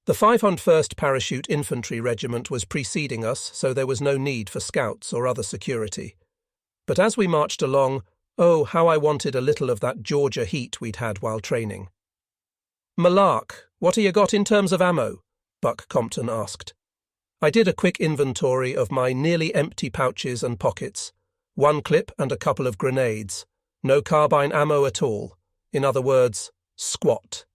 The 501st Parachute Infantry Regiment was preceding us, so there was no need for scouts or other security. But as we marched along, oh, how I wanted a little of that Georgia heat we'd had while training. "Malark, what have you got in terms of ammo?" Buck Compton asked. I did a quick inventory of my nearly empty pouches and pockets. 1 clip and a couple of grenades. No carbine ammo at all. In other words, squat.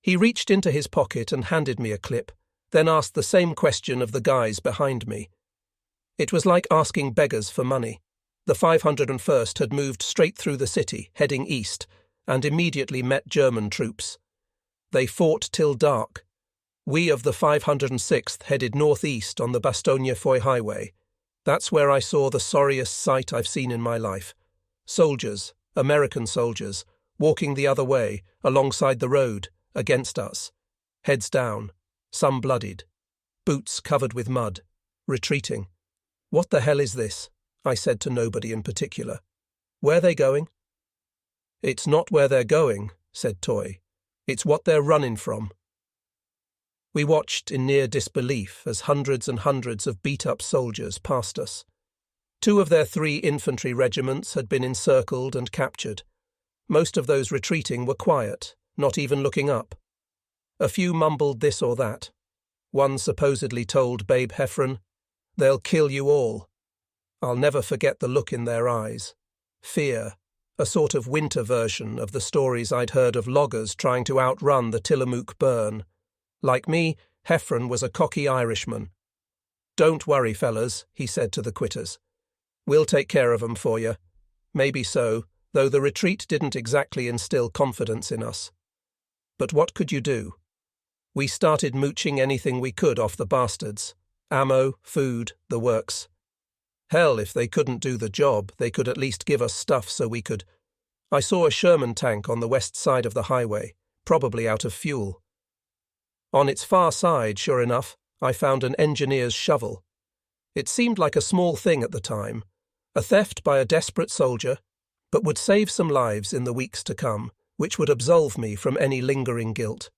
He reached into his pocket and handed me a clip, then asked the same question of the guys behind me. It was like asking beggars for money. The 501st had moved straight through the city, heading east, and immediately met German troops. They fought till dark. We of the 506th headed northeast on the Bastogne-Foy highway. That's where I saw the sorriest sight I've seen in my life. Soldiers, American soldiers, walking the other way, alongside the road, against us. Heads down, some bloodied. Boots covered with mud. Retreating. "What the hell is this?" I said to nobody in particular. "Where they going?" "It's not where they're going," said Toy. "It's what they're running from." We watched in near disbelief as hundreds and hundreds of beat-up soldiers passed us. 2 of their 3 infantry regiments had been encircled and captured. Most of those retreating were quiet, not even looking up. A few mumbled this or that. One supposedly told Babe Heffron, "They'll kill you all." I'll never forget the look in their eyes. Fear, a sort of winter version of the stories I'd heard of loggers trying to outrun the Tillamook burn. Like me, Heffron was a cocky Irishman. "Don't worry, fellas," he said to the quitters. "We'll take care of 'em for you." Maybe so, though the retreat didn't exactly instill confidence in us. But what could you do? We started mooching anything we could off the bastards. Ammo, food, the works. Hell, if they couldn't do the job, they could at least give us stuff so we could... I saw a Sherman tank on the west side of the highway, probably out of fuel. On its far side, sure enough, I found an engineer's shovel. It seemed like a small thing at the time, a theft by a desperate soldier, but would save some lives in the weeks to come, which would absolve me from any lingering guilt.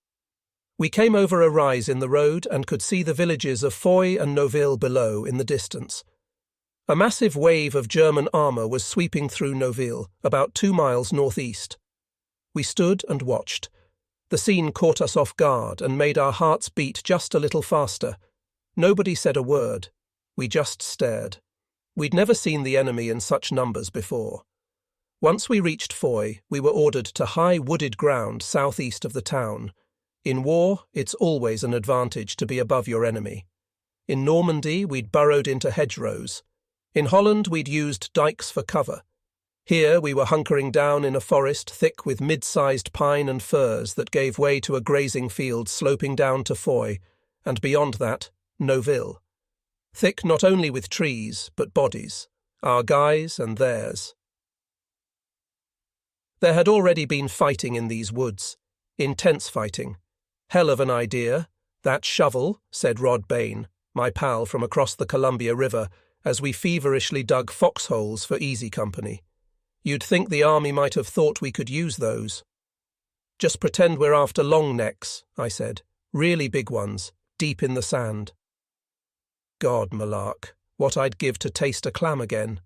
We came over a rise in the road and could see the villages of Foy and Noville below in the distance. A massive wave of German armour was sweeping through Noville, about 2 miles northeast. We stood and watched. The scene caught us off guard and made our hearts beat just a little faster. Nobody said a word. We just stared. We'd never seen the enemy in such numbers before. Once we reached Foy, we were ordered to high wooded ground southeast of the town. In war, it's always an advantage to be above your enemy. In Normandy, we'd burrowed into hedgerows. In Holland, we'd used dikes for cover. Here, we were hunkering down in a forest thick with mid-sized pine and firs that gave way to a grazing field sloping down to Foy, and beyond that, Noville. Thick not only with trees, but bodies, our guys and theirs. There had already been fighting in these woods. Intense fighting. Hell of an idea. That shovel, said Rod Bain, my pal from across the Columbia River, as we feverishly dug foxholes for Easy Company. You'd think the army might have thought we could use those. Just pretend we're after long necks, I said. Really big ones, deep in the sand. God, Malark, what I'd give to taste a clam again.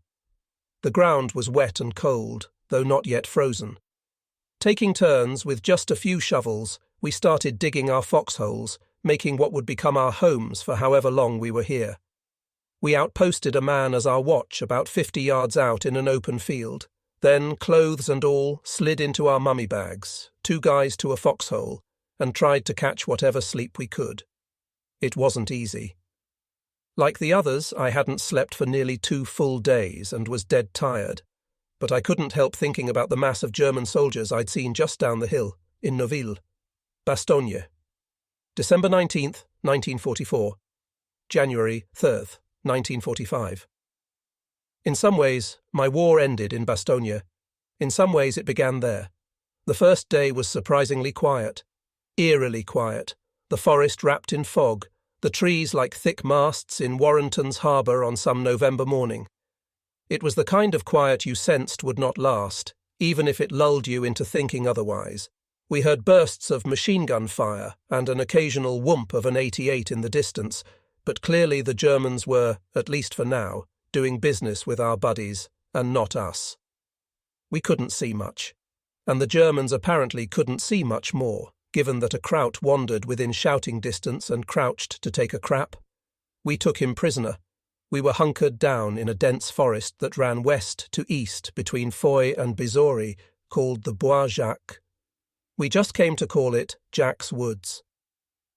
The ground was wet and cold, though not yet frozen. Taking turns with just a few shovels, we started digging our foxholes, making what would become our homes for however long we were here. We outposted a man as our watch about 50 yards out in an open field, then, clothes and all, slid into our mummy bags, 2 guys to a foxhole, and tried to catch whatever sleep we could. It wasn't easy. Like the others, I hadn't slept for nearly 2 full days and was dead tired, but I couldn't help thinking about the mass of German soldiers I'd seen just down the hill, in Noville. Bastogne. December 19th, 1944. January 3rd, 1945. In some ways, my war ended in Bastogne. In some ways, it began there. The first day was surprisingly quiet. Eerily quiet. The forest wrapped in fog, the trees like thick masts in Warrenton's harbour on some November morning. It was the kind of quiet you sensed would not last, even if it lulled you into thinking otherwise. We heard bursts of machine gun fire and an occasional whoomp of an 88 in the distance, but clearly the Germans were, at least for now, doing business with our buddies, and not us. We couldn't see much, and the Germans apparently couldn't see much more, given that a Kraut wandered within shouting distance and crouched to take a crap. We took him prisoner. We were hunkered down in a dense forest that ran west to east between Foy and Bizori, called the Bois Jacques. We just came to call it Jack's Woods.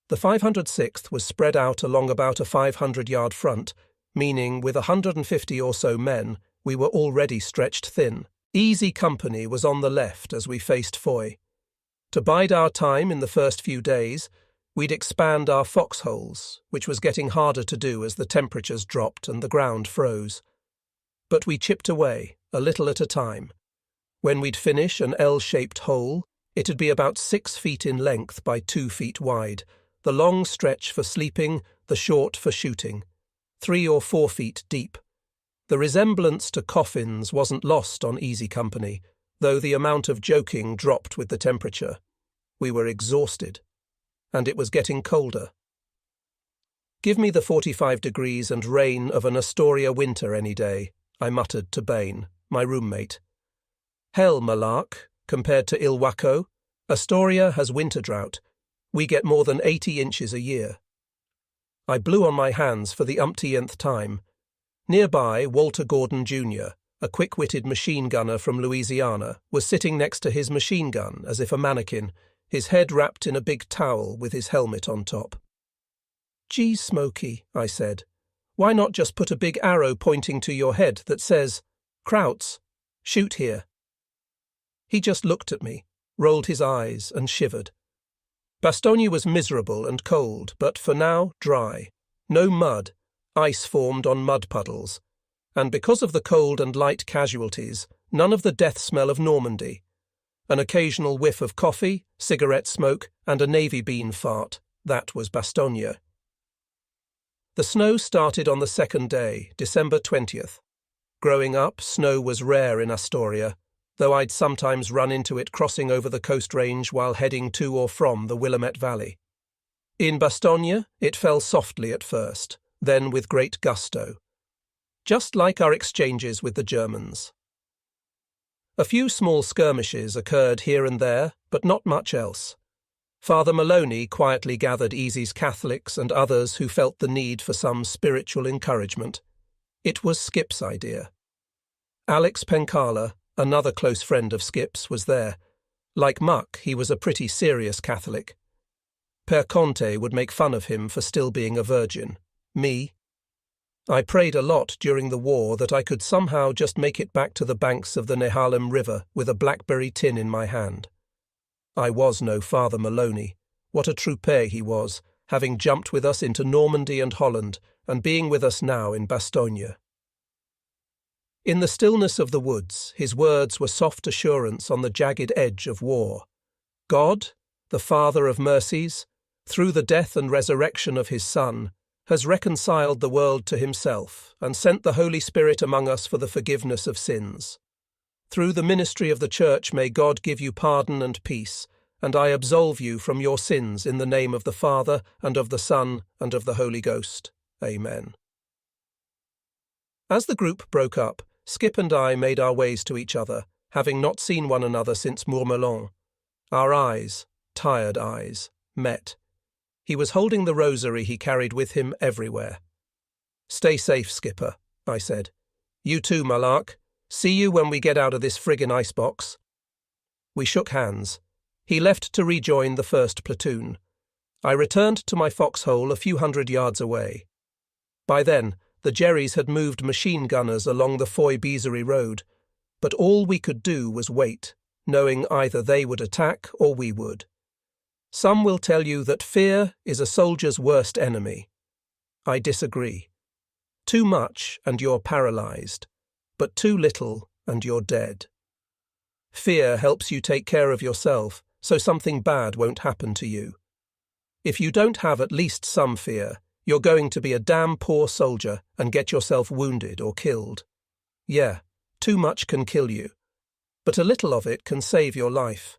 The 506th was spread out along about a 500-yard front, meaning with 150 or so men, we were already stretched thin. Easy Company was on the left as we faced Foy. To bide our time in the first few days, we'd expand our foxholes, which was getting harder to do as the temperatures dropped and the ground froze. But we chipped away, a little at a time. When we'd finish an L-shaped hole, it'd be about 6 feet in length by 2 feet wide, the long stretch for sleeping, the short for shooting, 3 or 4 feet deep. The resemblance to coffins wasn't lost on Easy Company, though the amount of joking dropped with the temperature. We were exhausted, and it was getting colder. "Give me the 45 degrees and rain of an Astoria winter any day," I muttered to Bain, my roommate. "Hell, Malark, compared to Ilwaco, Astoria has winter drought. We get more than 80 inches a year." I blew on my hands for the umpteenth time. Nearby, Walter Gordon Jr., a quick-witted machine gunner from Louisiana, was sitting next to his machine gun as if a mannequin, his head wrapped in a big towel with his helmet on top. "Gee, Smokey," I said, "why not just put a big arrow pointing to your head that says, 'Krauts, shoot here'?" He just looked at me, rolled his eyes, and shivered. Bastogne was miserable and cold, but for now dry. No mud, ice formed on mud puddles, and because of the cold and light casualties, none of the death smell of Normandy. An occasional whiff of coffee, cigarette smoke, and a navy bean fart. That was Bastogne. The snow started on the second day, December 20th. Growing up, snow was rare in Astoria, though I'd sometimes run into it crossing over the coast range while heading to or from the Willamette Valley. In Bastogne, it fell softly at first, then with great gusto. Just like our exchanges with the Germans. A few small skirmishes occurred here and there, but not much else. Father Maloney quietly gathered Easy's Catholics and others who felt the need for some spiritual encouragement. It was Skip's idea. Alex Pencala, another close friend of Skip's, was there. Like Muck, he was a pretty serious Catholic. Per Conte would make fun of him for still being a virgin. Me? I prayed a lot during the war that I could somehow just make it back to the banks of the Nehalem River with a blackberry tin in my hand. I was no Father Maloney. What a troupe he was, having jumped with us into Normandy and Holland, and being with us now in Bastogne. In the stillness of the woods, his words were soft assurance on the jagged edge of war. God, the Father of mercies, through the death and resurrection of his Son, has reconciled the world to himself and sent the Holy Spirit among us for the forgiveness of sins. Through the ministry of the Church may God give you pardon and peace, and I absolve you from your sins in the name of the Father, and of the Son, and of the Holy Ghost. Amen. As the group broke up, Skip and I made our ways to each other, having not seen one another since Mourmelon. Our eyes, tired eyes, met. He was holding the rosary he carried with him everywhere. "Stay safe, Skipper," I said. "You too, Malark. See you when we get out of this friggin' icebox." We shook hands. He left to rejoin the first platoon. I returned to my foxhole a few 100 yards away. By then, the Jerrys had moved machine gunners along the Foy-Beazery road, but all we could do was wait, knowing either they would attack or we would. Some will tell you that fear is a soldier's worst enemy. I disagree. Too much and you're paralyzed, but too little and you're dead. Fear helps you take care of yourself, so something bad won't happen to you. If you don't have at least some fear, you're going to be a damn poor soldier and get yourself wounded or killed. Yeah, too much can kill you, but a little of it can save your life.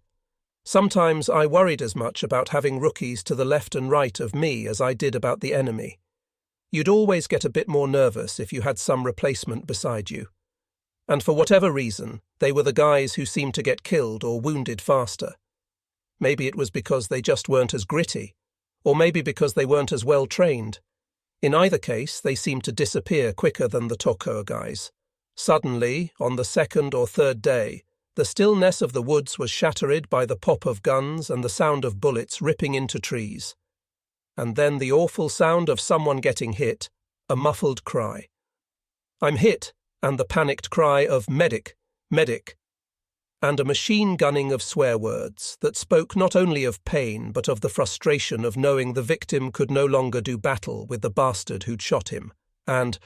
Sometimes I worried as much about having rookies to the left and right of me as I did about the enemy. You'd always get a bit more nervous if you had some replacement beside you. And for whatever reason, they were the guys who seemed to get killed or wounded faster. Maybe it was because they just weren't as gritty, or maybe because they weren't as well trained. In either case, they seemed to disappear quicker than the Tokoa guys. Suddenly, on the second or third day, the stillness of the woods was shattered by the pop of guns and the sound of bullets ripping into trees. And then the awful sound of someone getting hit, a muffled cry. "I'm hit," and the panicked cry of "Medic! Medic!" and a machine gunning of swear words that spoke not only of pain but of the frustration of knowing the victim could no longer do battle with the bastard who'd shot him, and,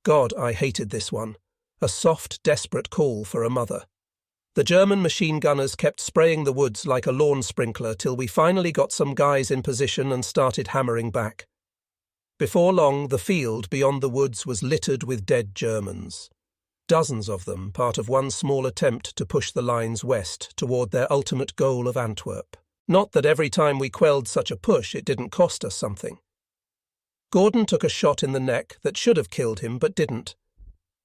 God, I hated this one, a soft, desperate call for a mother. The German machine gunners kept spraying the woods like a lawn sprinkler till we finally got some guys in position and started hammering back. Before long, the field beyond the woods was littered with dead Germans. Dozens of them, part of one small attempt to push the lines west toward their ultimate goal of Antwerp. Not that every time we quelled such a push it didn't cost us something. Gordon took a shot in the neck that should have killed him but didn't.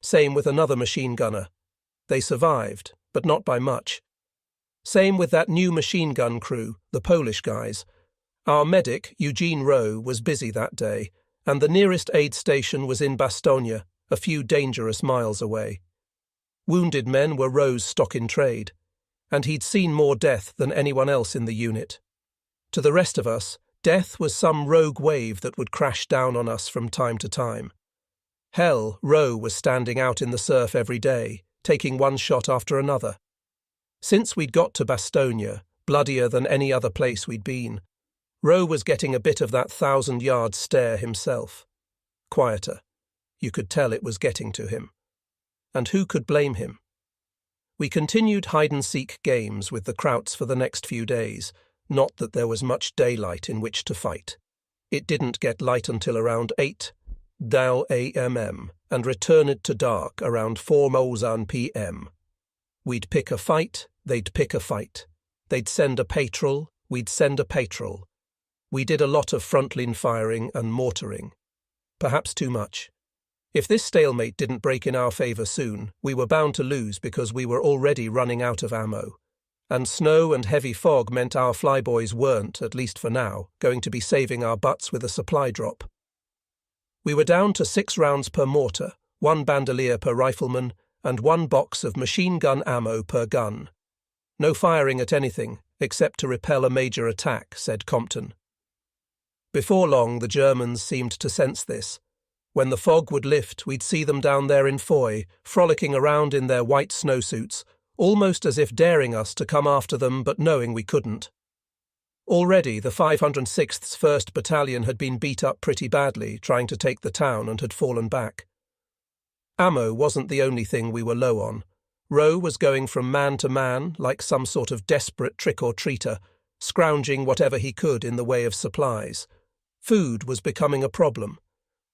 Same with another machine gunner. They survived, but not by much. Same with that new machine gun crew, the Polish guys. Our medic, Eugene Rowe, was busy that day, and the nearest aid station was in Bastogne, a few dangerous miles away. Wounded men were Rowe's stock in trade, and he'd seen more death than anyone else in the unit. To the rest of us, death was some rogue wave that would crash down on us from time to time. Hell, Rowe was standing out in the surf every day, taking one shot after another. Since we'd got to Bastogne, bloodier than any other place we'd been, Rowe was getting a bit of that 1,000-yard stare himself. Quieter. You could tell it was getting to him. And who could blame him? We continued hide-and-seek games with the Krauts for the next few days, not that there was much daylight in which to fight. It didn't get light until around 8 a.m. and returned to dark around 4 p.m. We'd pick a fight, they'd pick a fight. They'd send a patrol, we'd send a patrol. We did a lot of frontline firing and mortaring. Perhaps too much. If this stalemate didn't break in our favour soon, we were bound to lose because we were already running out of ammo. And snow and heavy fog meant our flyboys weren't, at least for now, going to be saving our butts with a supply drop. We were down to 6 rounds per mortar, 1 bandolier per rifleman, and 1 box of machine gun ammo per gun. No firing at anything, except to repel a major attack, said Compton. Before long, the Germans seemed to sense this. When the fog would lift, we'd see them down there in Foy, frolicking around in their white snowsuits, almost as if daring us to come after them but knowing we couldn't. Already the 506th's 1st Battalion had been beat up pretty badly, trying to take the town, and had fallen back. Ammo wasn't the only thing we were low on. Rowe was going from man to man, like some sort of desperate trick-or-treater, scrounging whatever he could in the way of supplies. Food was becoming a problem.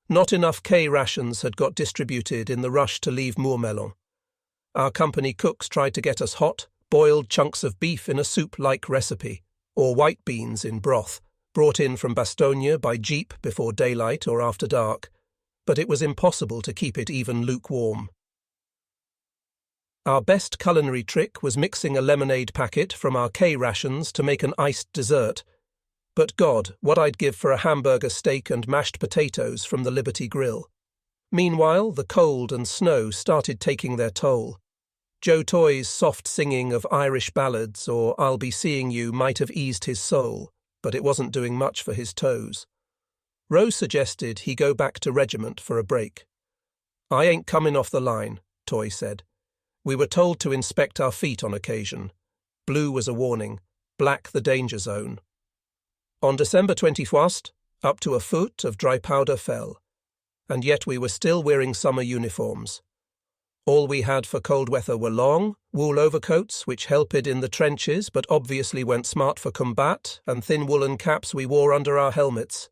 Not enough K rations had got distributed in the rush to leave Mourmelon. Our company cooks tried to get us hot, boiled chunks of beef in a soup-like recipe, or white beans in broth, brought in from Bastogne by jeep before daylight or after dark, but it was impossible to keep it even lukewarm. Our best culinary trick was mixing a lemonade packet from our K rations to make an iced dessert. But God, what I'd give for a hamburger steak and mashed potatoes from the Liberty Grill. Meanwhile, the cold and snow started taking their toll. Joe Toy's soft singing of Irish ballads or I'll Be Seeing You might have eased his soul, but it wasn't doing much for his toes. Rose suggested he go back to regiment for a break. I ain't coming off the line, Toy said. We were told to inspect our feet on occasion. Blue was a warning, black the danger zone. On December 21st, up to a foot of dry powder fell, and yet we were still wearing summer uniforms. All we had for cold weather were long, wool overcoats which helped in the trenches but obviously went smart for combat, and thin woolen caps we wore under our helmets.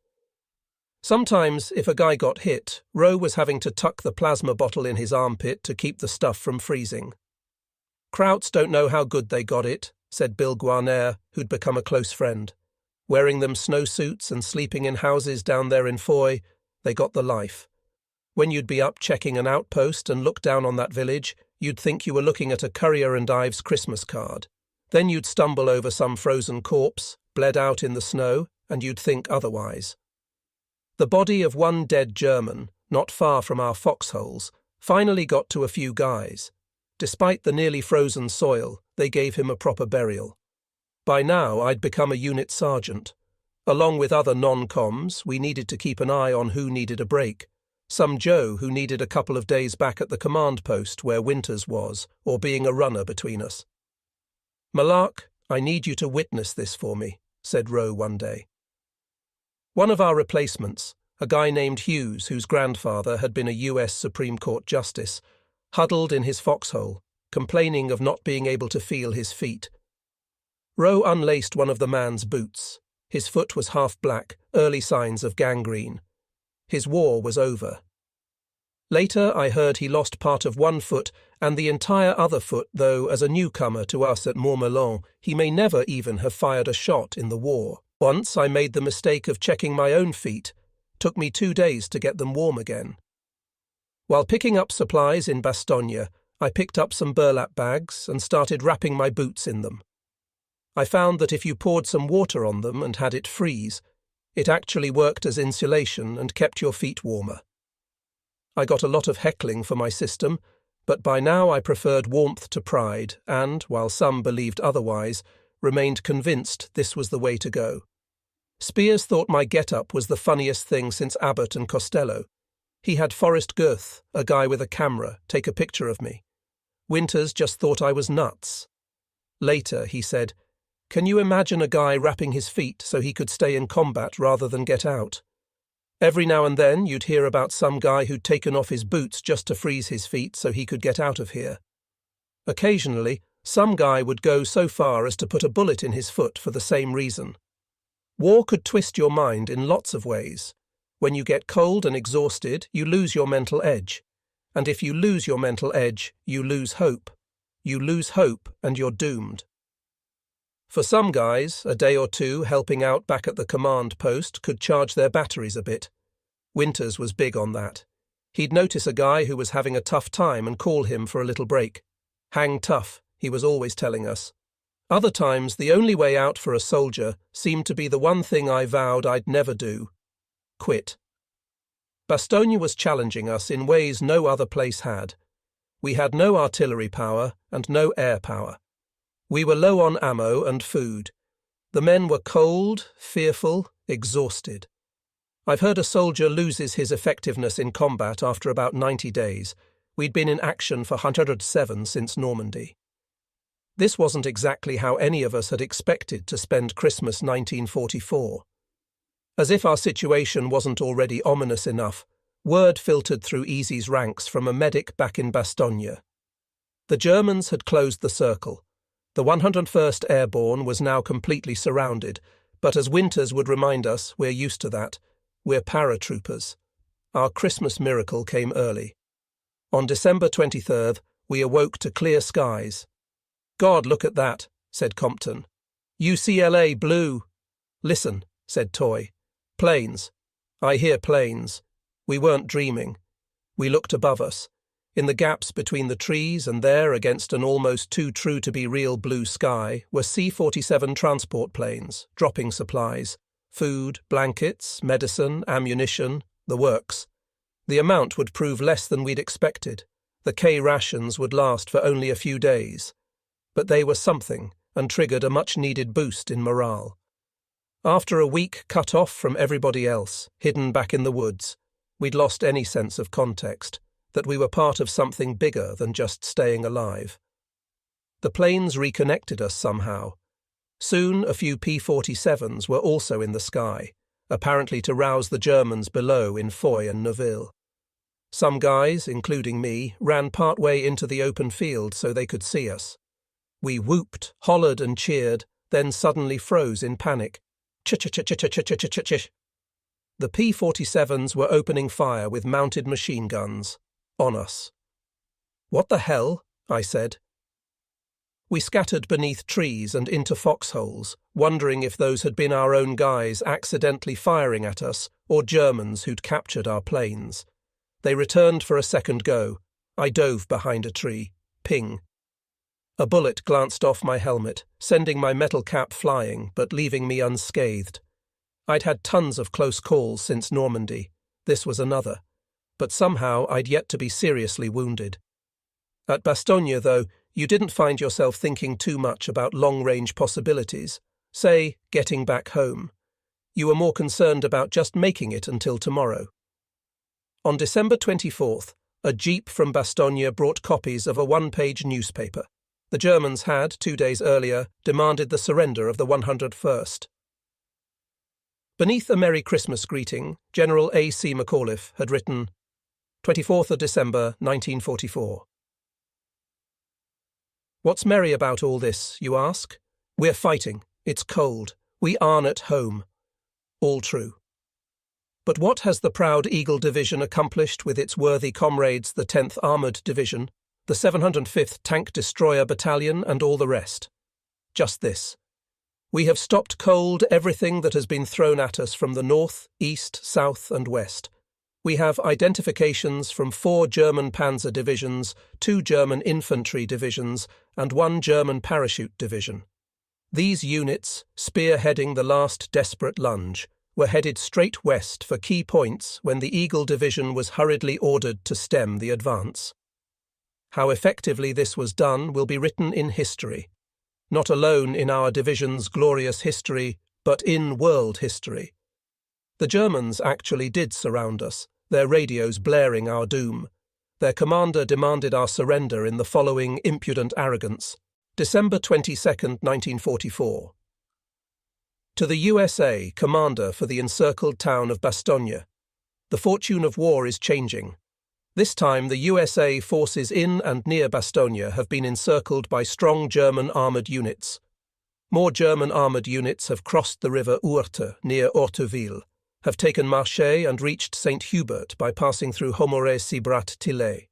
Sometimes, if a guy got hit, Rowe was having to tuck the plasma bottle in his armpit to keep the stuff from freezing. Krauts don't know how good they got it, said Bill Guarnere, who'd become a close friend. Wearing them snowsuits and sleeping in houses down there in Foy, they got the life. When you'd be up checking an outpost and look down on that village, you'd think you were looking at a Currier and Ives Christmas card. Then you'd stumble over some frozen corpse, bled out in the snow, and you'd think otherwise. The body of one dead German, not far from our foxholes, finally got to a few guys. Despite the nearly frozen soil, they gave him a proper burial. By now, I'd become a unit sergeant. Along with other non-coms, we needed to keep an eye on who needed a break. Some Joe who needed a couple of days back at the command post where Winters was, or being a runner between us. "Malark, I need you to witness this for me," said Rowe one day. One of our replacements, a guy named Hughes, whose grandfather had been a US Supreme Court justice, huddled in his foxhole, complaining of not being able to feel his feet. Rowe unlaced one of the man's boots. His foot was half black, early signs of gangrene. His war was over. Later, I heard he lost part of one foot and the entire other foot, though as a newcomer to us at Montmelon, he may never even have fired a shot in the war. Once I made the mistake of checking my own feet. Took me 2 days to get them warm again. While picking up supplies in Bastogne, I picked up some burlap bags and started wrapping my boots in them. I found that if you poured some water on them and had it freeze, it actually worked as insulation and kept your feet warmer. I got a lot of heckling for my system, but by now I preferred warmth to pride and, while some believed otherwise, remained convinced this was the way to go. Spears thought my get-up was the funniest thing since Abbott and Costello. He had Forrest Goethe, a guy with a camera, take a picture of me. Winters just thought I was nuts. Later, he said, "Can you imagine a guy wrapping his feet so he could stay in combat rather than get out?" Every now and then you'd hear about some guy who'd taken off his boots just to freeze his feet so he could get out of here. Occasionally, some guy would go so far as to put a bullet in his foot for the same reason. War could twist your mind in lots of ways. When you get cold and exhausted, you lose your mental edge. And if you lose your mental edge, you lose hope. You lose hope and you're doomed. For some guys, a day or two helping out back at the command post could charge their batteries a bit. Winters was big on that. He'd notice a guy who was having a tough time and call him for a little break. Hang tough, he was always telling us. Other times, the only way out for a soldier seemed to be the one thing I vowed I'd never do: quit. Bastogne was challenging us in ways no other place had. We had no artillery power and no air power. We were low on ammo and food. The men were cold, fearful, exhausted. I've heard a soldier loses his effectiveness in combat after about 90 days. We'd been in action for 107 since Normandy. This wasn't exactly how any of us had expected to spend Christmas 1944. As if our situation wasn't already ominous enough, word filtered through Easy's ranks from a medic back in Bastogne. The Germans had closed the circle. The 101st Airborne was now completely surrounded, but as Winters would remind us, we're used to that. We're paratroopers. Our Christmas miracle came early. On December 23rd, we awoke to clear skies. "God, look at that," said Compton. "UCLA blue." "Listen," said Toy. "Planes. I hear planes." We weren't dreaming. We looked above us. In the gaps between the trees and there, against an almost too true-to-be-real blue sky, were C-47 transport planes, dropping supplies. Food, blankets, medicine, ammunition, the works. The amount would prove less than we'd expected. The K rations would last for only a few days. But they were something, and triggered a much-needed boost in morale. After a week cut off from everybody else, hidden back in the woods, we'd lost any sense of context, that we were part of something bigger than just staying alive. The planes reconnected us somehow. Soon a few P-47s were also in the sky, apparently to rouse the Germans below in Foy and Neuville. Some guys, including me, ran partway into the open field so they could see us. We whooped, hollered and cheered, then suddenly froze in panic. Ch-ch-ch-ch-ch-ch-ch-ch-ch. The P-47s were opening fire with mounted machine guns. On us. "What the hell?" I said. We scattered beneath trees and into foxholes, wondering if those had been our own guys accidentally firing at us or Germans who'd captured our planes. They returned for a second go. I dove behind a tree. Ping. A bullet glanced off my helmet, sending my metal cap flying, but leaving me unscathed. I'd had tons of close calls since Normandy. This was another. But somehow I'd yet to be seriously wounded. At Bastogne, though, you didn't find yourself thinking too much about long-range possibilities, say, getting back home. You were more concerned about just making it until tomorrow. On December 24th, a jeep from Bastogne brought copies of a one-page newspaper. The Germans had, 2 days earlier, demanded the surrender of the 101st. Beneath a Merry Christmas greeting, General A.C. McAuliffe had written, 24th of December, 1944. What's merry about all this, you ask? We're fighting. It's cold. We aren't at home. All true. But what has the proud Eagle Division accomplished with its worthy comrades, the 10th Armoured Division, the 705th Tank Destroyer Battalion, and all the rest? Just this. We have stopped cold everything that has been thrown at us from the north, east, south, and west. We have identifications from 4 German panzer divisions, 2 German infantry divisions, and 1 German parachute division. These units, spearheading the last desperate lunge, were headed straight west for key points when the Eagle Division was hurriedly ordered to stem the advance. How effectively this was done will be written in history, not alone in our division's glorious history, but in world history. The Germans actually did surround us, their radios blaring our doom. Their commander demanded our surrender in the following impudent arrogance. December 22nd, 1944. To the USA, commander for the encircled town of Bastogne. The fortune of war is changing. This time the USA forces in and near Bastogne have been encircled by strong German armoured units. More German armoured units have crossed the river Ourthe near Orteville, have taken Marché and reached St. Hubert by passing through Homoré-Sibrat-Tillé.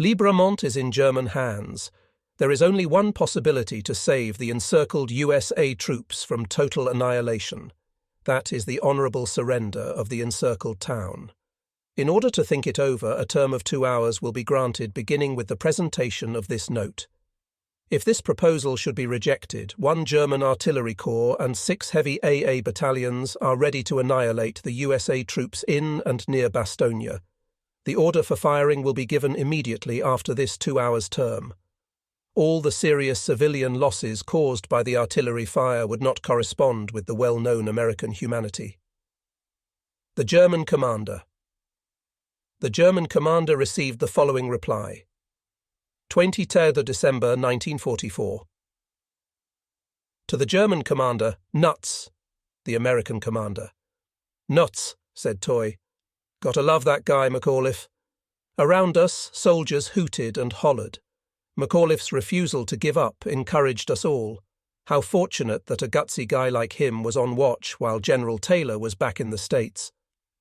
Libramont is in German hands. There is only one possibility to save the encircled USA troops from total annihilation. That is the honourable surrender of the encircled town. In order to think it over, a term of 2 hours will be granted beginning with the presentation of this note. If this proposal should be rejected, 1 German artillery corps and 6 heavy AA battalions are ready to annihilate the USA troops in and near Bastogne. The order for firing will be given immediately after this 2 hours term. All the serious civilian losses caused by the artillery fire would not correspond with the well-known American humanity. The German commander. The German commander received the following reply. 23rd of December 1944. To the German commander, nuts, the American commander. Nuts, said Toy. Gotta love that guy, McAuliffe. Around us, soldiers hooted and hollered. McAuliffe's refusal to give up encouraged us all. How fortunate that a gutsy guy like him was on watch while General Taylor was back in the States.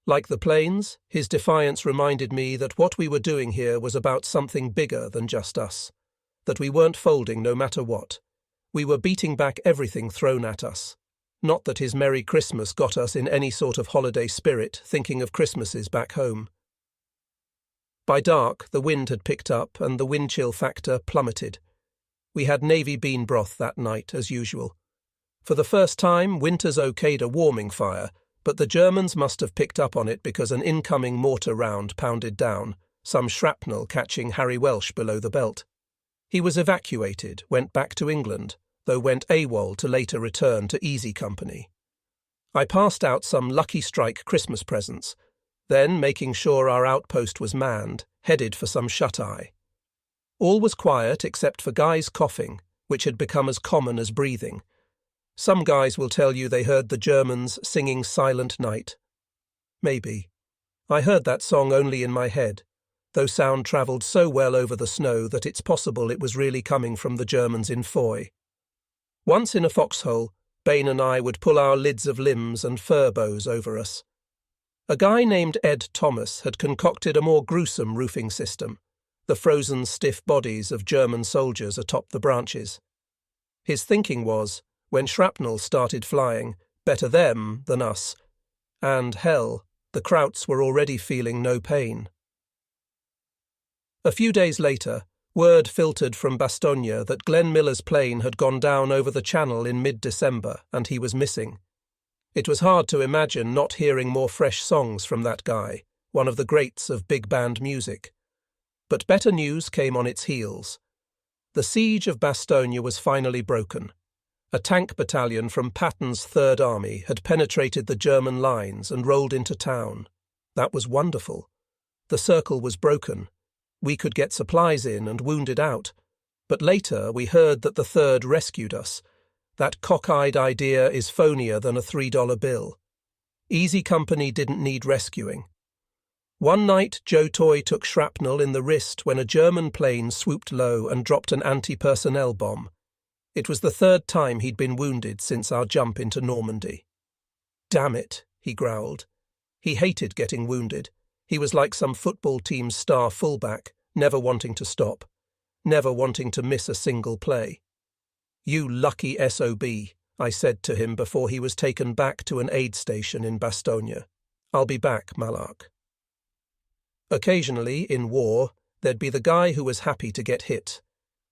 Like the planes, his defiance reminded me that what we were doing here was about something bigger than just us. That we weren't folding no matter what. We were beating back everything thrown at us. Not that his Merry Christmas got us in any sort of holiday spirit, thinking of Christmases back home. By dark, the wind had picked up and the wind chill factor plummeted. We had navy bean broth that night, as usual. For the first time, winters okayed a warming fire, but the Germans must have picked up on it because an incoming mortar round pounded down, some shrapnel catching Harry Welsh below the belt. He was evacuated, went back to England, though went AWOL to later return to Easy Company. I passed out some Lucky Strike Christmas presents, then, making sure our outpost was manned, headed for some shut-eye. All was quiet except for guys coughing, which had become as common as breathing. Some guys will tell you they heard the Germans singing Silent Night. Maybe. I heard that song only in my head, though sound travelled so well over the snow that it's possible it was really coming from the Germans in Foy. Once in a foxhole, Bain and I would pull our lids of limbs and fir bows over us. A guy named Ed Thomas had concocted a more gruesome roofing system. the frozen stiff bodies of German soldiers atop the branches. His thinking was, when shrapnel started flying, better them than us. And, hell, the Krauts were already feeling no pain. A few days later, word filtered from Bastogne that Glenn Miller's plane had gone down over the Channel in mid-December and he was missing. It was hard to imagine not hearing more fresh songs from that guy, one of the greats of big band music. But better news came on its heels. The siege of Bastogne was finally broken. A tank battalion from Patton's Third Army had penetrated the German lines and rolled into town. That was wonderful. The circle was broken. We could get supplies in and wounded out. But later we heard that the Third rescued us. That cockeyed idea is phonier than a $3 bill. Easy Company didn't need rescuing. One night Joe Toye took shrapnel in the wrist when a German plane swooped low and dropped an anti-personnel bomb. It was the third time he'd been wounded since our jump into Normandy. "Damn it," he growled. He hated getting wounded. He was like some football team's star fullback, never wanting to stop, never wanting to miss a single play. "You lucky SOB," I said to him before he was taken back to an aid station in Bastogne. "I'll be back, Malark." Occasionally, in war, there'd be the guy who was happy to get hit.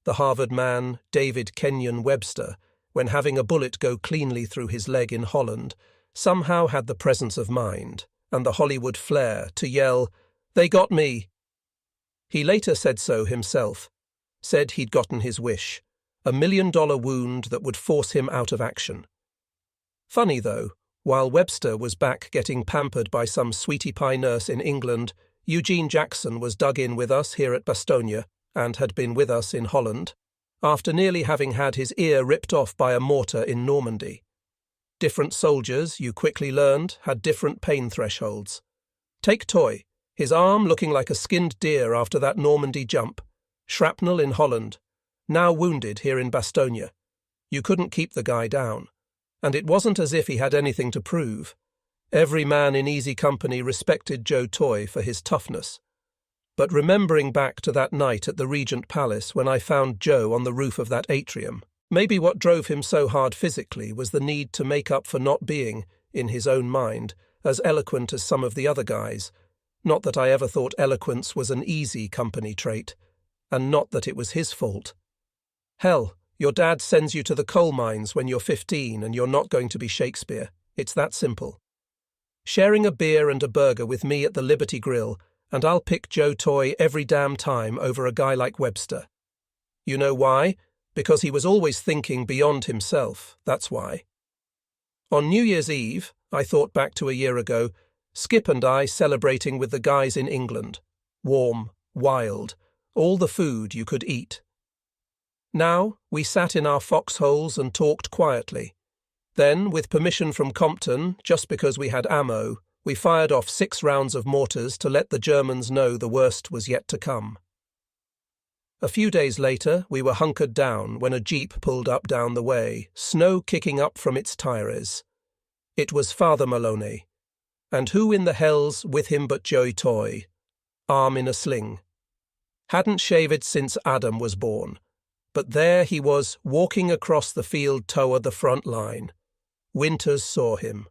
The Harvard man, David Kenyon Webster, when having a bullet go cleanly through his leg in Holland, somehow had the presence of mind and the Hollywood flair to yell, "They got me!" He later said so himself, said he'd gotten his wish, $1 million wound that would force him out of action. Funny though, while Webster was back getting pampered by some sweetie pie nurse in England, Eugene Jackson was dug in with us here at Bastogne and had been with us in Holland, after nearly having had his ear ripped off by a mortar in Normandy. Different soldiers, you quickly learned, had different pain thresholds. Take Toye, his arm looking like a skinned deer after that Normandy jump, shrapnel in Holland, now wounded here in Bastogne. You couldn't keep the guy down, and it wasn't as if he had anything to prove. Every man in Easy Company respected Joe Toye for his toughness. But remembering back to that night at the Regent Palace when I found Joe on the roof of that atrium, maybe what drove him so hard physically was the need to make up for not being, in his own mind, as eloquent as some of the other guys. Not that I ever thought eloquence was an Easy Company trait, and not that it was his fault. Hell, your dad sends you to the coal mines when you're 15 and you're not going to be Shakespeare. It's that simple. Sharing a beer and a burger with me at the Liberty Grill, and I'll pick Joe Toye every damn time over a guy like Webster. You know why? Because he was always thinking beyond himself, that's why. On New Year's Eve, I thought back to a year ago, Skip and I celebrating with the guys in England. Warm, wild, all the food you could eat. Now, we sat in our foxholes and talked quietly. Then, with permission from Compton, just because we had ammo, we fired off 6 rounds of mortars to let the Germans know the worst was yet to come. A few days later, we were hunkered down when a jeep pulled up down the way, snow kicking up from its tires. It was Father Maloney. And who in the hell's with him but Joe Toye, arm in a sling? Hadn't shaved since Adam was born, but there he was walking across the field toward the front line. Winters saw him.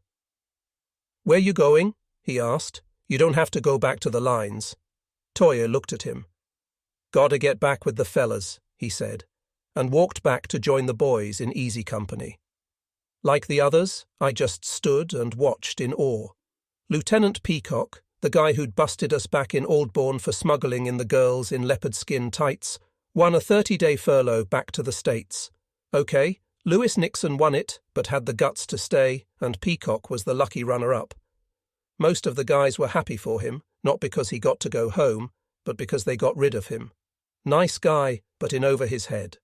"Where you going?" he asked. "You don't have to go back to the lines." Toye looked at him. "Gotta get back with the fellas," he said, and walked back to join the boys in Easy Company. Like the others, I just stood and watched in awe. Lieutenant Peacock, the guy who'd busted us back in Aldbourne for smuggling in the girls in leopard skin tights, won a 30-day furlough back to the States. Okay, Lewis Nixon won it, but had the guts to stay, and Peacock was the lucky runner-up. Most of the guys were happy for him, not because he got to go home, but because they got rid of him. Nice guy, but in over his head.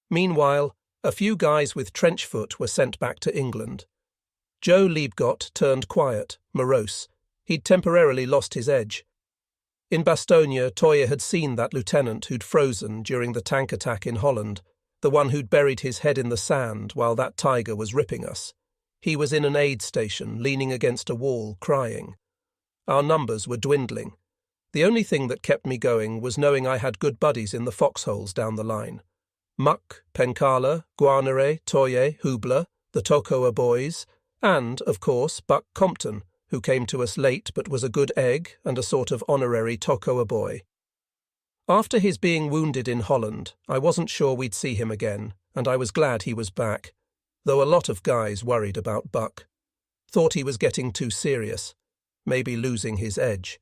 Meanwhile, a few guys with trench foot were sent back to England. Joe Liebgott turned quiet, morose. He'd temporarily lost his edge. In Bastogne, Toye had seen that lieutenant who'd frozen during the tank attack in Holland, the one who'd buried his head in the sand while that tiger was ripping us. He was in an aid station, leaning against a wall, crying. Our numbers were dwindling. The only thing that kept me going was knowing I had good buddies in the foxholes down the line. Muck, Penkala, Guarnere, Toye, Hubler, the Tokoa boys, and, of course, Buck Compton, who came to us late but was a good egg and a sort of honorary Tokoa boy. After his being wounded in Holland, I wasn't sure we'd see him again, and I was glad he was back, though a lot of guys worried about Buck. Thought he was getting too serious, maybe losing his edge.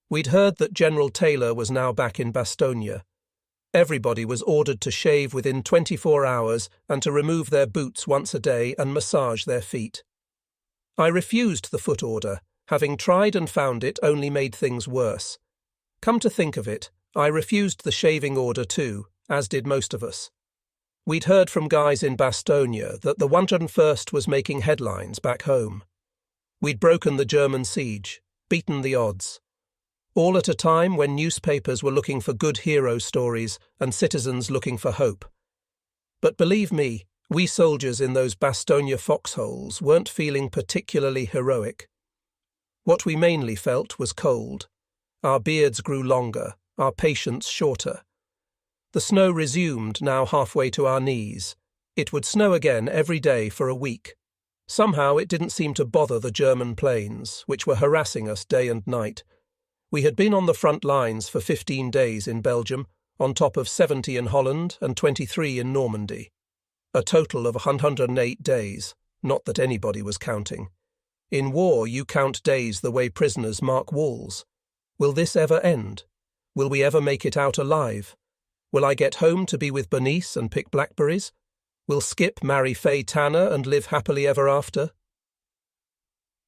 We'd heard that General Taylor was now back in Bastogne. Everybody was ordered to shave within 24 hours and to remove their boots once a day and massage their feet. I refused the foot order, having tried and found it only made things worse. Come to think of it, I refused the shaving order too, as did most of us. We'd heard from guys in Bastogne that the 101st was making headlines back home. We'd broken the German siege, beaten the odds. All at a time when newspapers were looking for good hero stories and citizens looking for hope. But believe me, we soldiers in those Bastogne foxholes weren't feeling particularly heroic. What we mainly felt was cold. Our beards grew longer, our patience shorter. The snow resumed, now halfway to our knees. It would snow again every day for a week. Somehow it didn't seem to bother the German planes, which were harassing us day and night. We had been on the front lines for 15 days in Belgium, on top of 70 in Holland and 23 in Normandy. A total of 108 days, not that anybody was counting. In war, you count days the way prisoners mark walls. Will this ever end? Will we ever make it out alive? Will I get home to be with Bernice and pick blackberries? Will Skip marry Faye Tanner and live happily ever after?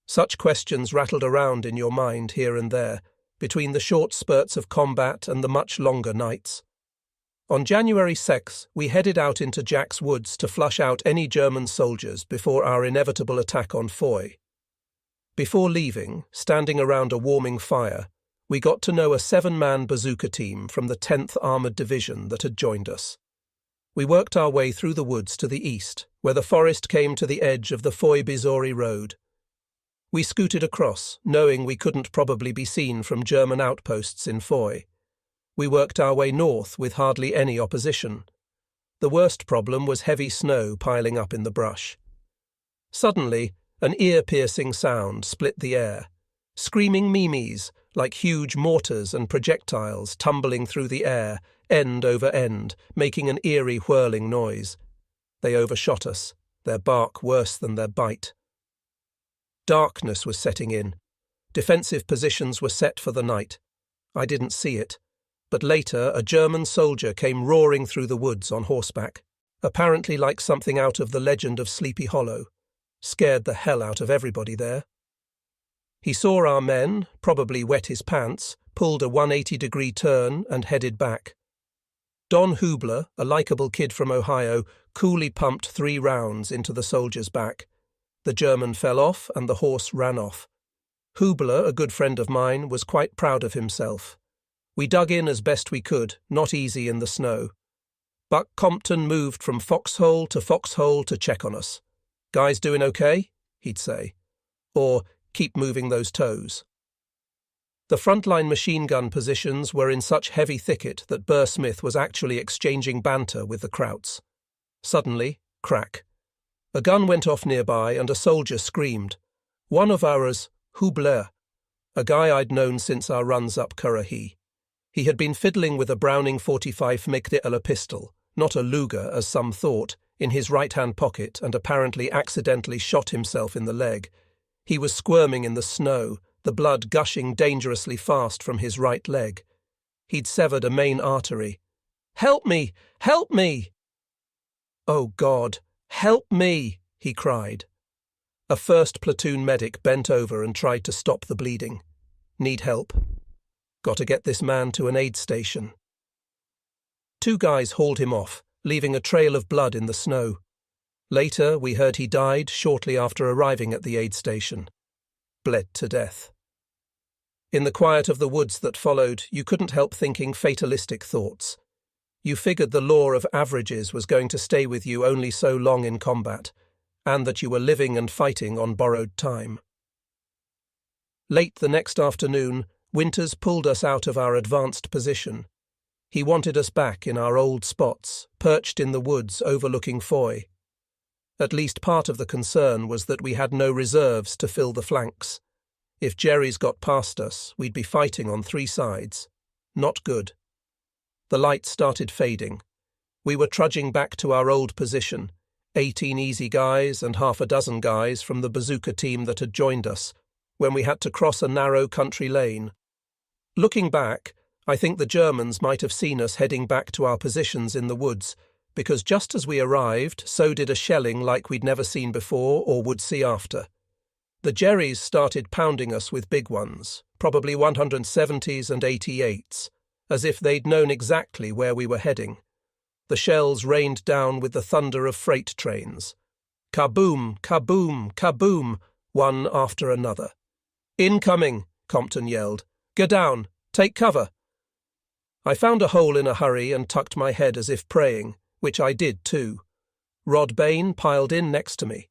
Such questions rattled around in your mind here and there, between the short spurts of combat and the much longer nights. On January 6th, we headed out into Jack's Woods to flush out any German soldiers before our inevitable attack on Foy. Before leaving, standing around a warming fire, we got to know a 7-man bazooka team from the 10th Armoured Division that had joined us. We worked our way through the woods to the east, where the forest came to the edge of the Foy-Bizori road. We scooted across, knowing we couldn't probably be seen from German outposts in Foy. We worked our way north with hardly any opposition. The worst problem was heavy snow piling up in the brush. Suddenly, an ear-piercing sound split the air. Screaming mimes, like huge mortars and projectiles tumbling through the air, end over end, making an eerie whirling noise. They overshot us, their bark worse than their bite. Darkness was setting in. Defensive positions were set for the night. I didn't see it, but later a German soldier came roaring through the woods on horseback, apparently like something out of the legend of Sleepy Hollow. Scared the hell out of everybody there. He saw our men, probably wet his pants, pulled a 180-degree turn and headed back. Don Hubler, a likeable kid from Ohio, coolly pumped 3 rounds into the soldier's back. The German fell off and the horse ran off. Hubler, a good friend of mine, was quite proud of himself. We dug in as best we could, not easy in the snow. Buck Compton moved from foxhole to check on us. "Guys doing okay?" he'd say. Or, "Keep moving those toes." The frontline machine gun positions were in such heavy thicket that Burr Smith was actually exchanging banter with the Krauts. Suddenly, crack. A gun went off nearby and a soldier screamed. One of ours, Hubler, a guy I'd known since our runs up Currahee. He had been fiddling with a Browning 45 Mcditler pistol, not a Luger as some thought, in his right-hand pocket and apparently accidentally shot himself in the leg. He was squirming in the snow, the blood gushing dangerously fast from his right leg. He'd severed a main artery. "Help me! Help me!" "Oh God, help me!" he cried. A 1st platoon medic bent over and tried to stop the bleeding. "Need help? Got to get this man to an aid station." 2 guys hauled him off, leaving a trail of blood in the snow. Later, we heard he died shortly after arriving at the aid station. Bled to death. In the quiet of the woods that followed, you couldn't help thinking fatalistic thoughts. You figured the law of averages was going to stay with you only so long in combat, and that you were living and fighting on borrowed time. Late the next afternoon, Winters pulled us out of our advanced position. He wanted us back in our old spots, perched in the woods overlooking Foy. At least part of the concern was that we had no reserves to fill the flanks. If Jerry's got past us, we'd be fighting on 3 sides. Not good. The light started fading. We were trudging back to our old position, 18 easy guys and half a dozen guys from the bazooka team that had joined us, when we had to cross a narrow country lane. Looking back, I think the Germans might have seen us heading back to our positions in the woods, because just as we arrived, so did a shelling like we'd never seen before or would see after. The Jerrys started pounding us with big ones, probably 170s and 88s, as if they'd known exactly where we were heading. The shells rained down with the thunder of freight trains. Kaboom, kaboom, kaboom, one after another. "Incoming," Compton yelled. "Get down! Take cover!" I found a hole in a hurry and tucked my head as if praying, which I did too. Rod Bain piled in next to me.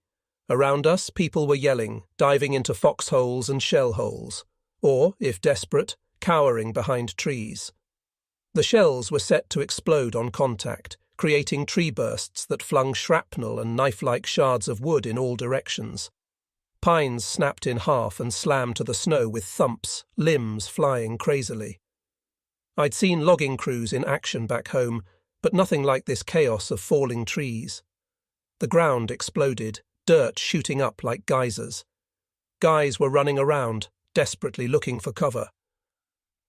Around us, people were yelling, diving into foxholes and shell holes, or, if desperate, cowering behind trees. The shells were set to explode on contact, creating tree bursts that flung shrapnel and knife-like shards of wood in all directions. Pines snapped in half and slammed to the snow with thumps, limbs flying crazily. I'd seen logging crews in action back home, but nothing like this chaos of falling trees. The ground exploded, dirt shooting up like geysers. Guys were running around, desperately looking for cover.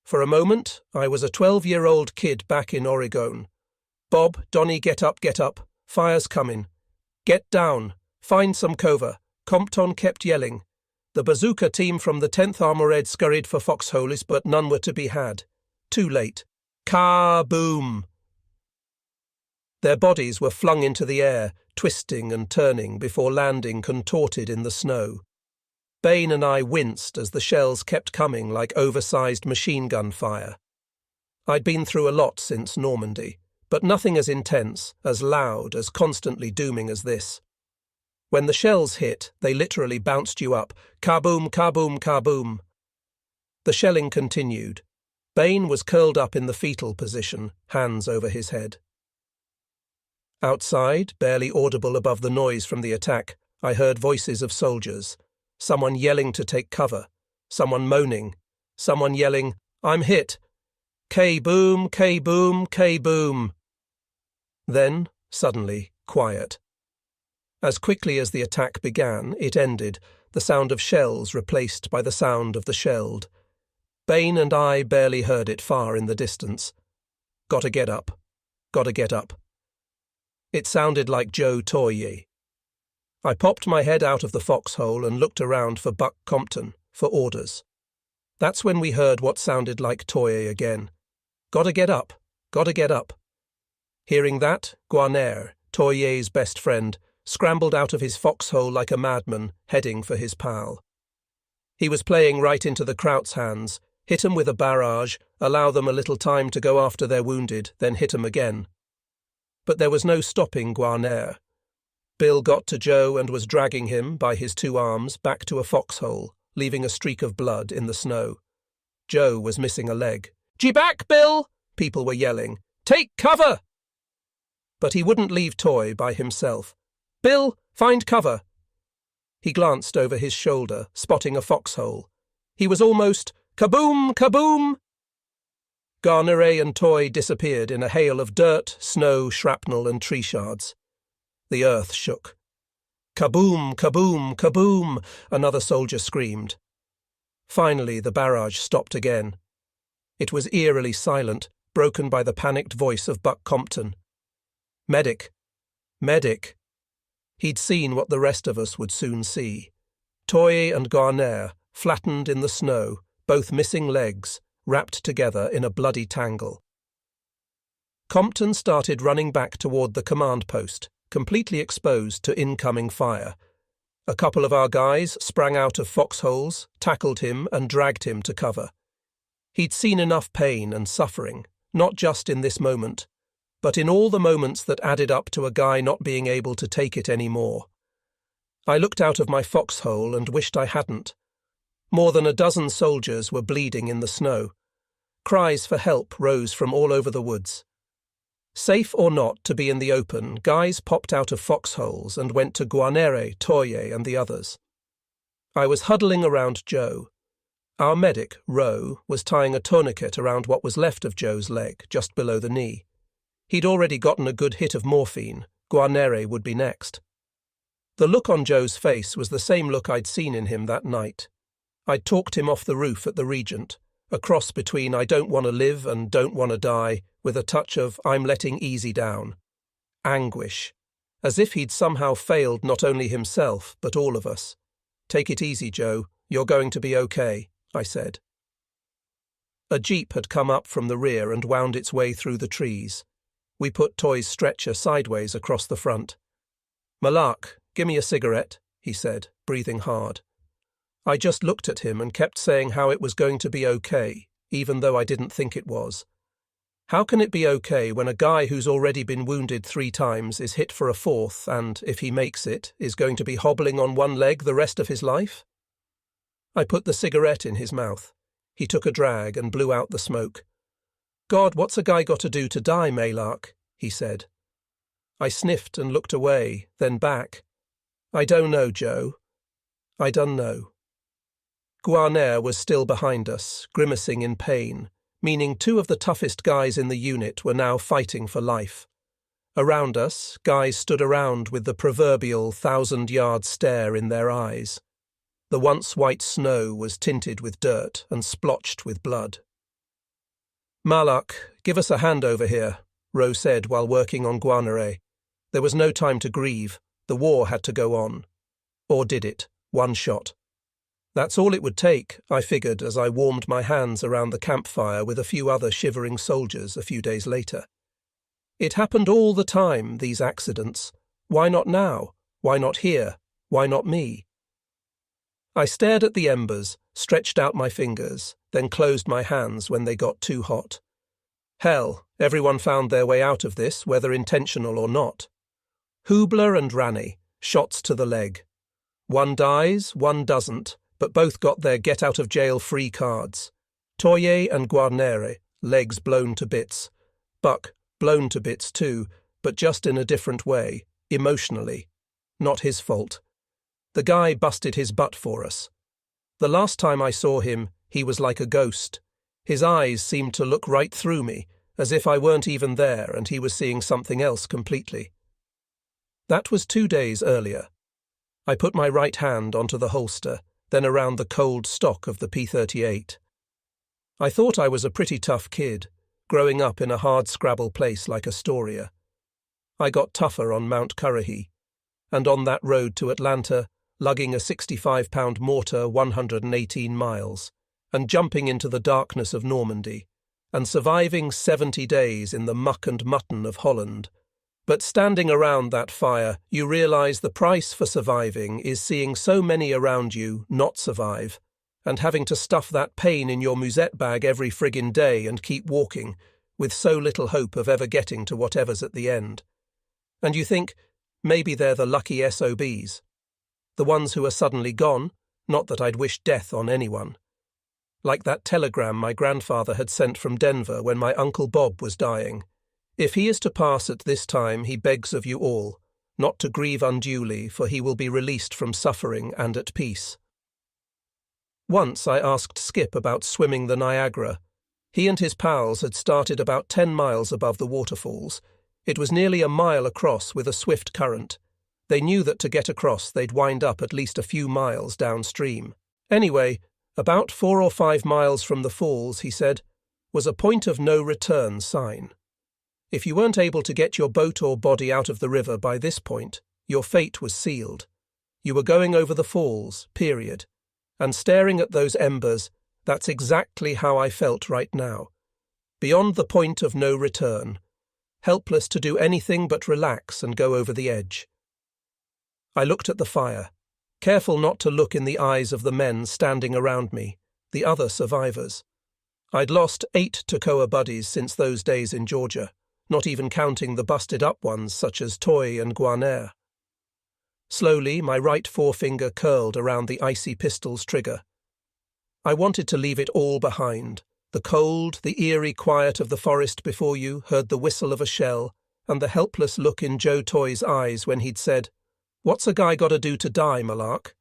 For a moment, I was a 12-year-old kid back in Oregon. "Bob, Donnie, get up, fire's coming. Get down, find some cover," Compton kept yelling. The bazooka team from the 10th Armored scurried for foxholes, but none were to be had. Too late. Kaboom! Their bodies were flung into the air, twisting and turning before landing contorted in the snow. Bain and I winced as the shells kept coming like oversized machine gun fire. I'd been through a lot since Normandy, but nothing as intense, as loud, as constantly dooming as this. When the shells hit, they literally bounced you up. Kaboom, kaboom, kaboom. The shelling continued. Bain was curled up in the fetal position, hands over his head. Outside, barely audible above the noise from the attack, I heard voices of soldiers. Someone yelling to take cover. Someone moaning. Someone yelling, "I'm hit! K-boom, K-boom, K-boom!" Then, suddenly, quiet. As quickly as the attack began, it ended, the sound of shells replaced by the sound of the shelled. Bain and I barely heard it far in the distance. "Gotta get up. Gotta get up." It sounded like Joe Toye. I popped my head out of the foxhole and looked around for Buck Compton, for orders. That's when we heard what sounded like Toye again. "Gotta get up. Gotta get up." Hearing that, Guarnere, Toye's best friend, scrambled out of his foxhole like a madman, heading for his pal. He was playing right into the Kraut's hands, hit 'em with a barrage, allow them a little time to go after their wounded, then hit 'em again. But there was no stopping Guarnere. Bill got to Joe and was dragging him, by his 2 arms, back to a foxhole, leaving a streak of blood in the snow. Joe was missing a leg. "Gee back, Bill!" people were yelling. "Take cover!" But he wouldn't leave Toye by himself. "Bill, find cover!" He glanced over his shoulder, spotting a foxhole. He was almost, kaboom, kaboom! Guarnere and Toye disappeared in a hail of dirt, snow, shrapnel, and tree shards. The earth shook. "Kaboom, kaboom, kaboom!" another soldier screamed. Finally, the barrage stopped again. It was eerily silent, broken by the panicked voice of Buck Compton. "Medic! Medic!" He'd seen what the rest of us would soon see. Toye and Guarnere, flattened in the snow, both missing legs, wrapped together in a bloody tangle. Compton started running back toward the command post, completely exposed to incoming fire. A couple of our guys sprang out of foxholes, tackled him and dragged him to cover. He'd seen enough pain and suffering, not just in this moment, but in all the moments that added up to a guy not being able to take it anymore. I looked out of my foxhole and wished I hadn't. More than a dozen soldiers were bleeding in the snow. Cries for help rose from all over the woods. Safe or not to be in the open, guys popped out of foxholes and went to Guarnere, Toye, and the others. I was huddling around Joe. Our medic, Rowe, was tying a tourniquet around what was left of Joe's leg, just below the knee. He'd already gotten a good hit of morphine. Guarnere would be next. The look on Joe's face was the same look I'd seen in him that night. I'd talked him off the roof at the Regent, a cross between I don't want to live and don't want to die, with a touch of I'm letting easy down. Anguish. As if he'd somehow failed not only himself, but all of us. Take it easy, Joe. You're going to be okay, I said. A jeep had come up from the rear and wound its way through the trees. We put Toy's stretcher sideways across the front. Malak, give me a cigarette, he said, breathing hard. I just looked at him and kept saying how it was going to be okay, even though I didn't think it was. How can it be okay when a guy who's already been wounded 3 times is hit for a 4th and, if he makes it, is going to be hobbling on one leg the rest of his life? I put the cigarette in his mouth. He took a drag and blew out the smoke. God, what's a guy got to do to die, Malak? He said. I sniffed and looked away, then back. I don't know, Joe. I don't know. Guarnere was still behind us, grimacing in pain, meaning 2 of the toughest guys in the unit were now fighting for life. Around us, guys stood around with the proverbial 1,000-yard stare in their eyes. The once white snow was tinted with dirt and splotched with blood. Malak, give us a hand over here, Rowe said while working on Guarnere. There was no time to grieve. The war had to go on. Or did it? 1 shot. That's all it would take, I figured as I warmed my hands around the campfire with a few other shivering soldiers a few days later. It happened all the time, these accidents. Why not now? Why not here? Why not me? I stared at the embers, stretched out my fingers, then closed my hands when they got too hot. Hell, everyone found their way out of this, whether intentional or not. Hubler and Rani, shots to the leg. One dies, one doesn't, but both got their get-out-of-jail-free cards. Toye and Guarnere, legs blown to bits. Buck, blown to bits too, but just in a different way, emotionally. Not his fault. The guy busted his butt for us. The last time I saw him, he was like a ghost. His eyes seemed to look right through me, as if I weren't even there and he was seeing something else completely. That was 2 days earlier. I put my right hand onto the holster, then around the cold stock of the P-38. I thought I was a pretty tough kid, growing up in a hard-scrabble place like Astoria. I got tougher on Mount Currahee, and on that road to Atlanta, lugging a 65-pound mortar 118 miles, and jumping into the darkness of Normandy, and surviving 70 days in the muck and mutton of Holland. But standing around that fire, you realize the price for surviving is seeing so many around you not survive, and having to stuff that pain in your musette bag every friggin' day and keep walking, with so little hope of ever getting to whatever's at the end. And you think, maybe they're the lucky SOBs. The ones who are suddenly gone, not that I'd wish death on anyone. Like that telegram my grandfather had sent from Denver when my Uncle Bob was dying. If he is to pass at this time, he begs of you all, not to grieve unduly, for he will be released from suffering and at peace. Once I asked Skip about swimming the Niagara. He and his pals had started about 10 miles above the waterfalls. It was nearly a mile across with a swift current. They knew that to get across they'd wind up at least a few miles downstream. Anyway, about 4 or 5 miles from the falls, he said, was a point of no return sign. If you weren't able to get your boat or body out of the river by this point, your fate was sealed. You were going over the falls, period. And staring at those embers, that's exactly how I felt right now. Beyond the point of no return. Helpless to do anything but relax and go over the edge. I looked at the fire, careful not to look in the eyes of the men standing around me, the other survivors. I'd lost 8 Toccoa buddies since those days in Georgia, not even counting the busted-up ones such as Toye and Guarnere. Slowly, my right forefinger curled around the icy pistol's trigger. I wanted to leave it all behind. The cold, the eerie quiet of the forest before you, heard the whistle of a shell, and the helpless look in Joe Toy's eyes when he'd said, "What's a guy gotta do to die, Malark?"